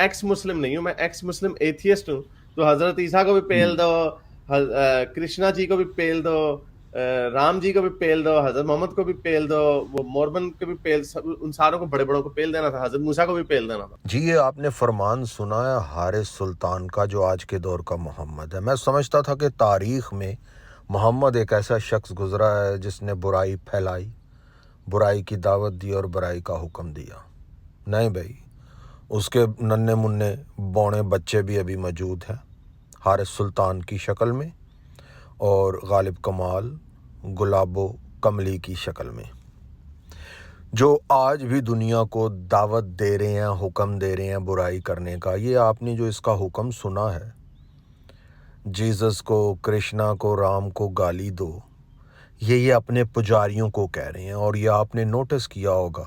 X مسلم نہیں ہوں، میں ایکس مسلم ایتھیسٹ ہوں. تو حضرت عیسیٰ کو بھی پیل دو، کرشنا جی کو بھی پیل دو، رام جی کو بھی پیل دو، حضرت محمد کو بھی پیل دو، وہ موربن کو بھی پیل، ان ساروں کو بڑے بڑوں کو پیل دینا تھا، حضرت موسیٰ کو بھی پیل دینا تھا. جی یہ آپ نے فرمان سنا ہے حارث سلطان کا جو آج کے دور کا محمد ہے. میں سمجھتا تھا کہ تاریخ میں محمد ایک ایسا شخص گزرا ہے جس نے برائی پھیلائی، برائی کی دعوت دی اور برائی کا حکم دیا. نہیں بھائی، اس کے ننھے منھے بونے بچے بھی ابھی موجود ہیں حارث سلطان کی شکل میں، اور غالب کمال گلاب و کملی کی شکل میں، جو آج بھی دنیا کو دعوت دے رہے ہیں، حکم دے رہے ہیں برائی کرنے کا. یہ آپ نے جو اس کا حکم سنا ہے، جیزس کو، کرشنا کو، رام کو گالی دو، یہ اپنے پجاریوں کو کہہ رہے ہیں. اور یہ آپ نے نوٹس کیا ہوگا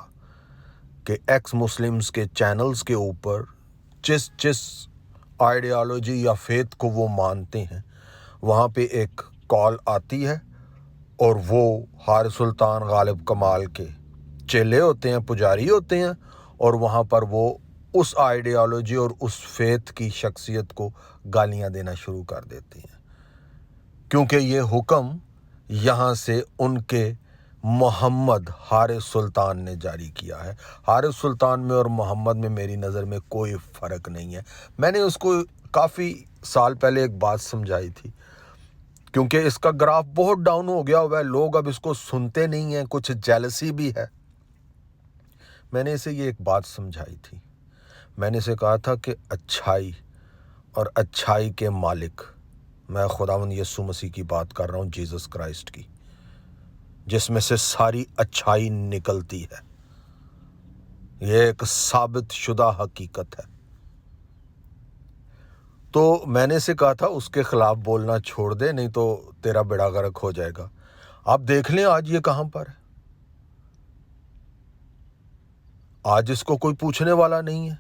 کہ ایکس مسلمز کے چینلز کے اوپر جس آئیڈیالوجی یا فیتھ کو وہ مانتے ہیں، وہاں پہ ایک کال آتی ہے اور وہ حارث سلطان غالب کمال کے چیلے ہوتے ہیں، پجاری ہوتے ہیں، اور وہاں پر وہ اس آئیڈیالوجی اور اس فیتھ کی شخصیت کو گالیاں دینا شروع کر دیتے ہیں، کیونکہ یہ حکم یہاں سے ان کے محمد حارث سلطان نے جاری کیا ہے. حارث سلطان میں اور محمد میں میری نظر میں کوئی فرق نہیں ہے. میں نے اس کو کافی سال پہلے ایک بات سمجھائی تھی، کیونکہ اس کا گراف بہت ڈاؤن ہو گیا ہوا ہے، لوگ اب اس کو سنتے نہیں ہیں، کچھ جیلسی بھی ہے. میں نے اسے یہ ایک بات سمجھائی تھی، میں نے اسے کہا تھا کہ اچھائی اور اچھائی کے مالک، میں خداوند یسوع مسیح کی بات کر رہا ہوں، جیزس کرائسٹ کی، جس میں سے ساری اچھائی نکلتی ہے. یہ ایک ثابت شدہ حقیقت ہے. تو میں نے اسے کہا تھا اس کے خلاف بولنا چھوڑ دے، نہیں تو تیرا بیڑا غرق ہو جائے گا. آپ دیکھ لیں آج یہ کہاں پر ہے. آج اس کو کوئی پوچھنے والا نہیں ہے.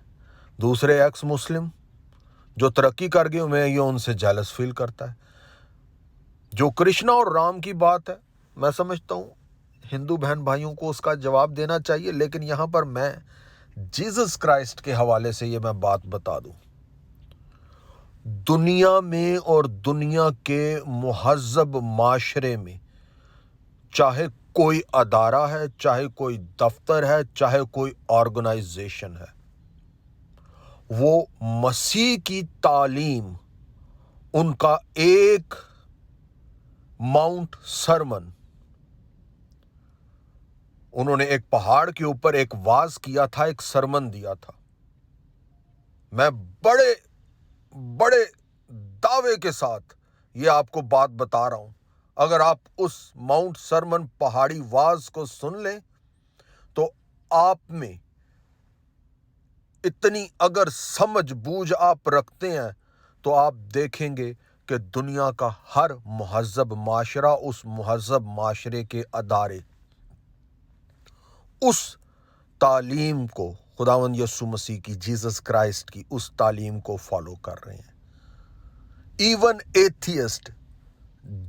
دوسرے ایکس مسلم جو ترقی کر گئے ہوئے ہیں، یہ ان سے جیلس فیل کرتا ہے. جو کرشنا اور رام کی بات ہے، میں سمجھتا ہوں ہندو بہن بھائیوں کو اس کا جواب دینا چاہیے، لیکن یہاں پر میں جیزس کرائسٹ کے حوالے سے یہ میں بات بتا دوں. دنیا میں اور دنیا کے مہذب معاشرے میں، چاہے کوئی ادارہ ہے، چاہے کوئی دفتر ہے، چاہے کوئی آرگنائزیشن ہے، وہ مسیح کی تعلیم، ان کا ایک ماؤنٹ سرمن، انہوں نے ایک پہاڑ کے اوپر ایک واز کیا تھا، ایک سرمن دیا تھا. میں بڑے بڑے دعوے کے ساتھ یہ آپ کو بات بتا رہا ہوں، اگر آپ اس ماؤنٹ سرمن پہاڑی واز کو سن لیں تو آپ میں اتنی اگر سمجھ بوجھ آپ رکھتے ہیں تو آپ دیکھیں گے کہ دنیا کا ہر مہذب معاشرہ، اس مہذب معاشرے کے ادارے اس تعلیم کو، خداوند یسوع مسیح کی، جیزس کرائسٹ کی اس تعلیم کو فالو کر رہے ہیں. ایون ایتھیسٹ،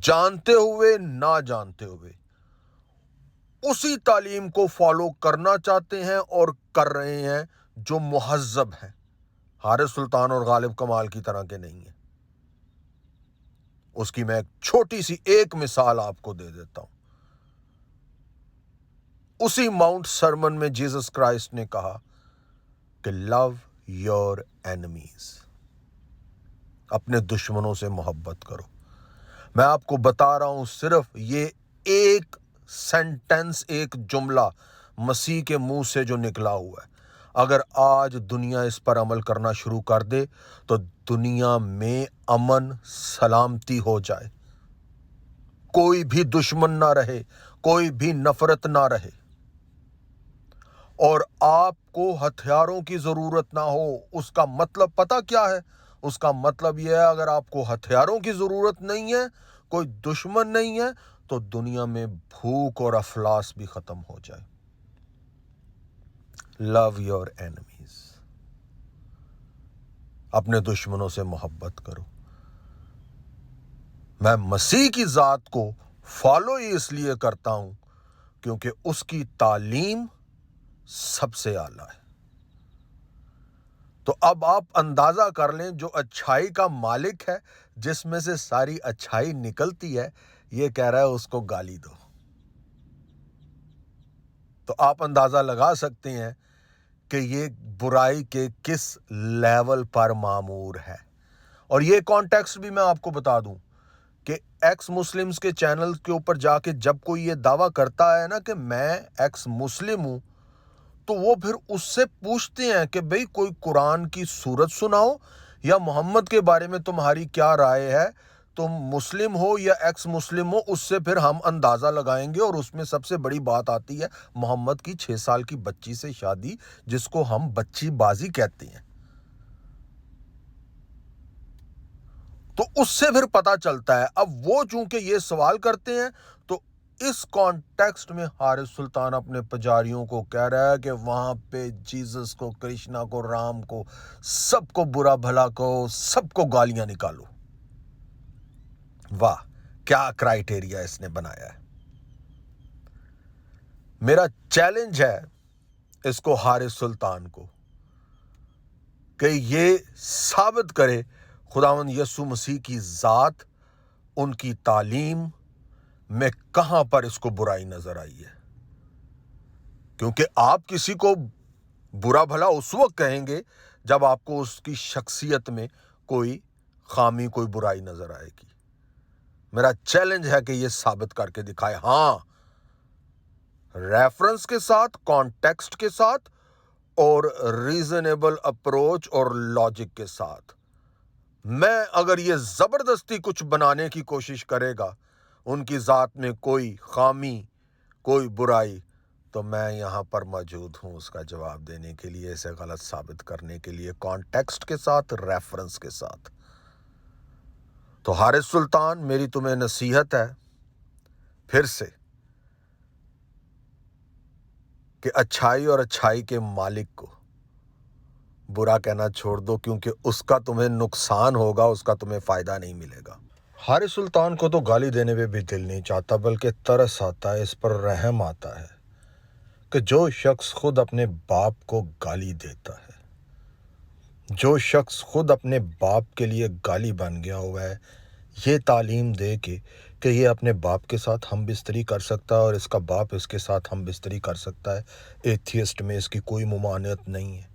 جانتے ہوئے نہ جانتے ہوئے، اسی تعلیم کو فالو کرنا چاہتے ہیں اور کر رہے ہیں جو مہذب ہیں. حارث سلطان اور غالب کمال کی طرح کے نہیں ہیں. اس کی میں ایک چھوٹی سی ایک مثال آپ کو دے دیتا ہوں. اسی ماؤنٹ سرمن میں جیزس کرائسٹ نے کہا کہ لو یور اینیمیز، اپنے دشمنوں سے محبت کرو. میں آپ کو بتا رہا ہوں، صرف یہ ایک سینٹنس، ایک جملہ مسیح کے منہ سے جو نکلا ہوا ہے، اگر آج دنیا اس پر عمل کرنا شروع کر دے تو دنیا میں امن سلامتی ہو جائے، کوئی بھی دشمن نہ رہے، کوئی بھی نفرت نہ رہے، اور آپ کو ہتھیاروں کی ضرورت نہ ہو. اس کا مطلب پتہ کیا ہے؟ اس کا مطلب یہ ہے اگر آپ کو ہتھیاروں کی ضرورت نہیں ہے، کوئی دشمن نہیں ہے، تو دنیا میں بھوک اور افلاس بھی ختم ہو جائے. لو یور اینیمیز، اپنے دشمنوں سے محبت کرو. میں مسیح کی ذات کو فالو ہی اس لیے کرتا ہوں کیونکہ اس کی تعلیم سب سے اعلیٰ ہے. تو اب آپ اندازہ کر لیں جو اچھائی کا مالک ہے، جس میں سے ساری اچھائی نکلتی ہے، یہ کہہ رہا ہے اس کو گالی دو. تو آپ اندازہ لگا سکتے ہیں کہ یہ برائی کے کس لیول پر معمور ہے. اور یہ کانٹیکسٹ بھی میں آپ کو بتا دوں کہ ایکس مسلمز کے چینل کے اوپر جا کے جب کوئی یہ دعویٰ کرتا ہے نا کہ میں ایکس مسلم ہوں، تو وہ پھر اس سے پوچھتے ہیں کہ بھئی کوئی قرآن کی سورت سناؤ یا محمد کے بارے میں تمہاری کیا رائے ہے، تم مسلم ہو یا ایکس مسلم ہو، اس سے پھر ہم اندازہ لگائیں گے. اور اس میں سب سے بڑی بات آتی ہے محمد کی 6 سال کی بچی سے شادی، جس کو ہم بچی بازی کہتے ہیں. تو اس سے پھر پتا چلتا ہے. اب وہ چونکہ یہ سوال کرتے ہیں تو اس کانٹیکسٹ میں حارث سلطان اپنے پجاریوں کو کہہ رہا ہے کہ وہاں پہ جیزس کو، کرشنا کو، رام کو، سب کو برا بھلا کو، سب کو گالیاں نکالو. واہ، کیا کرائیٹیریا اس نے بنایا ہے. میرا چیلنج ہے اس کو، حارث سلطان کو، کہ یہ ثابت کرے خداوند یسوع مسیح کی ذات، ان کی تعلیم میں کہاں پر اس کو برائی نظر آئی ہے. کیونکہ آپ کسی کو برا بھلا اس وقت کہیں گے جب آپ کو اس کی شخصیت میں کوئی خامی، کوئی برائی نظر آئے گی. میرا چیلنج ہے کہ یہ ثابت کر کے دکھائے، ہاں، ریفرنس کے ساتھ، کانٹیکسٹ کے ساتھ، اور ریزنیبل اپروچ اور لاجک کے ساتھ. میں اگر یہ زبردستی کچھ بنانے کی کوشش کرے گا، ان کی ذات میں کوئی خامی، کوئی برائی، تو میں یہاں پر موجود ہوں اس کا جواب دینے کے لیے، اسے غلط ثابت کرنے کے لیے، کانٹیکسٹ کے ساتھ، ریفرنس کے ساتھ. تو حارث سلطان، میری تمہیں نصیحت ہے پھر سے کہ اچھائی اور اچھائی کے مالک کو برا کہنا چھوڑ دو، کیونکہ اس کا تمہیں نقصان ہوگا، اس کا تمہیں فائدہ نہیں ملے گا. حارث سلطان کو تو گالی دینے پہ بھی دل نہیں چاہتا، بلکہ ترس آتا ہے، اس پر رحم آتا ہے کہ جو شخص خود اپنے باپ کو گالی دیتا ہے، جو شخص خود اپنے باپ کے لیے گالی بن گیا ہوا ہے، یہ تعلیم دے کے کہ یہ اپنے باپ کے ساتھ ہم بستری کر سکتا ہے اور اس کا باپ اس کے ساتھ ہم بستری کر سکتا ہے، ایتھیسٹ میں اس کی کوئی ممانعت نہیں ہے.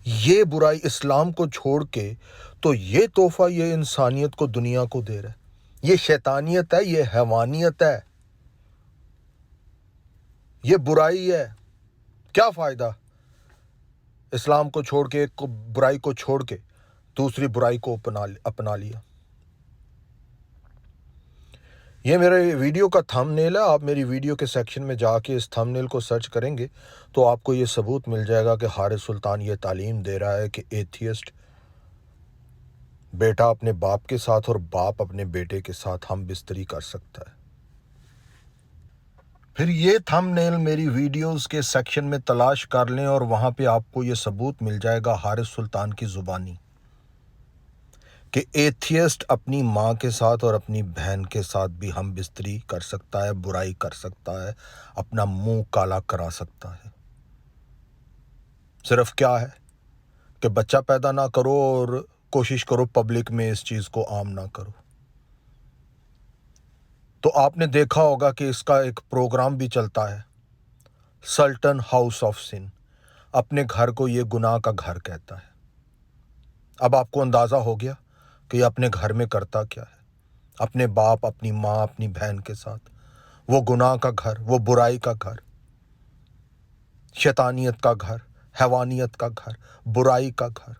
یہ برائی اسلام کو چھوڑ کے تو یہ تحفہ یہ انسانیت کو، دنیا کو دے رہا ہے. یہ شیطانیت ہے، یہ حیوانیت ہے، یہ برائی ہے. کیا فائدہ اسلام کو چھوڑ کے، ایک برائی کو چھوڑ کے دوسری برائی کو اپنا لیا. یہ میرے ویڈیو کا تھم نیل ہے. آپ میری ویڈیو کے سیکشن میں جا کے اس تھم نیل کو سرچ کریں گے تو آپ کو یہ ثبوت مل جائے گا کہ حارث سلطان یہ تعلیم دے رہا ہے کہ ایتھیسٹ بیٹا اپنے باپ کے ساتھ اور باپ اپنے بیٹے کے ساتھ ہم بستری کر سکتا ہے. پھر یہ تھم نیل میری ویڈیوز کے سیکشن میں تلاش کر لیں اور وہاں پہ آپ کو یہ ثبوت مل جائے گا حارث سلطان کی زبانی کہ ایتھیسٹ اپنی ماں کے ساتھ اور اپنی بہن کے ساتھ بھی ہم بستری کر سکتا ہے، برائی کر سکتا ہے، اپنا منہ کالا کرا سکتا ہے. صرف کیا ہے کہ بچہ پیدا نہ کرو اور کوشش کرو پبلک میں اس چیز کو عام نہ کرو. تو آپ نے دیکھا ہوگا کہ اس کا ایک پروگرام بھی چلتا ہے، سلطن ہاؤس آف سن. اپنے گھر کو یہ گناہ کا گھر کہتا ہے. اب آپ کو اندازہ ہو گیا کہ یہ اپنے گھر میں کرتا کیا ہے، اپنے باپ، اپنی ماں، اپنی بہن کے ساتھ. وہ گناہ کا گھر، وہ برائی کا گھر، شیطانیت کا گھر، حیوانیت کا گھر، برائی کا گھر.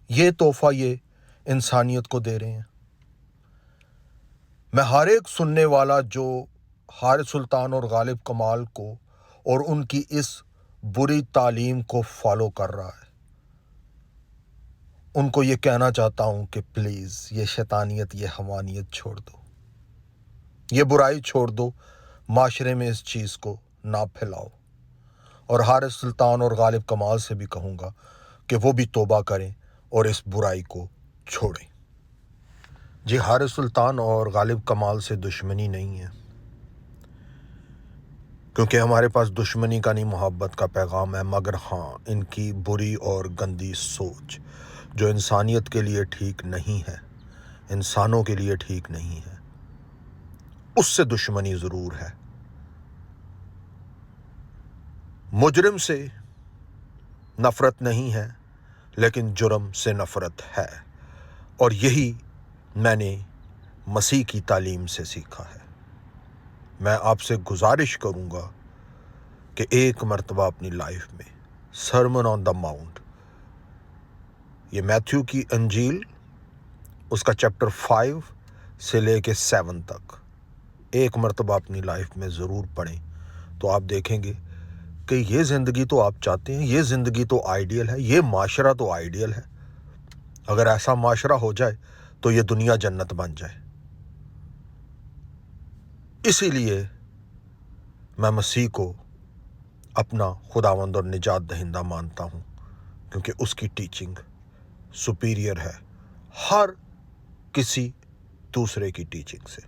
یہ تحفہ یہ انسانیت کو دے رہے ہیں. میں ہر ایک سننے والا جو حارث سلطان اور غالب کمال کو اور ان کی اس بری تعلیم کو فالو کر رہا ہے، ان کو یہ کہنا چاہتا ہوں کہ پلیز یہ شیطانیت، یہ حیوانیت چھوڑ دو، یہ برائی چھوڑ دو، معاشرے میں اس چیز کو نہ پھیلاؤ. اور حارث سلطان اور غالب کمال سے بھی کہوں گا کہ وہ بھی توبہ کریں اور اس برائی کو چھوڑیں. جی، حارث سلطان اور غالب کمال سے دشمنی نہیں ہے. کیونکہ ہمارے پاس دشمنی کا نہیں محبت کا پیغام ہے، مگر ہاں ان کی بری اور گندی سوچ جو انسانیت کے لیے ٹھیک نہیں ہے، انسانوں کے لیے ٹھیک نہیں ہے، اس سے دشمنی ضرور ہے۔ مجرم سے نفرت نہیں ہے لیکن جرم سے نفرت ہے، اور یہی میں نے مسیح کی تعلیم سے سیکھا ہے۔ میں آپ سے گزارش کروں گا کہ ایک مرتبہ اپنی لائف میں سرمن آن دا ماؤنٹ، یہ میتھیو کی انجیل اس کا چیپٹر 5 سے لے کے 7 تک ایک مرتبہ اپنی لائف میں ضرور پڑھیں، تو آپ دیکھیں گے کہ یہ زندگی تو آپ چاہتے ہیں، یہ زندگی تو آئیڈیل ہے، یہ معاشرہ تو آئیڈیل ہے۔ اگر ایسا معاشرہ ہو جائے تو یہ دنیا جنت بن جائے۔ اسی لیے میں مسیح کو اپنا خداوند اور نجات دہندہ مانتا ہوں، کیونکہ اس کی ٹیچنگ سپیریئر ہے ہر کسی دوسرے کی ٹیچنگ سے۔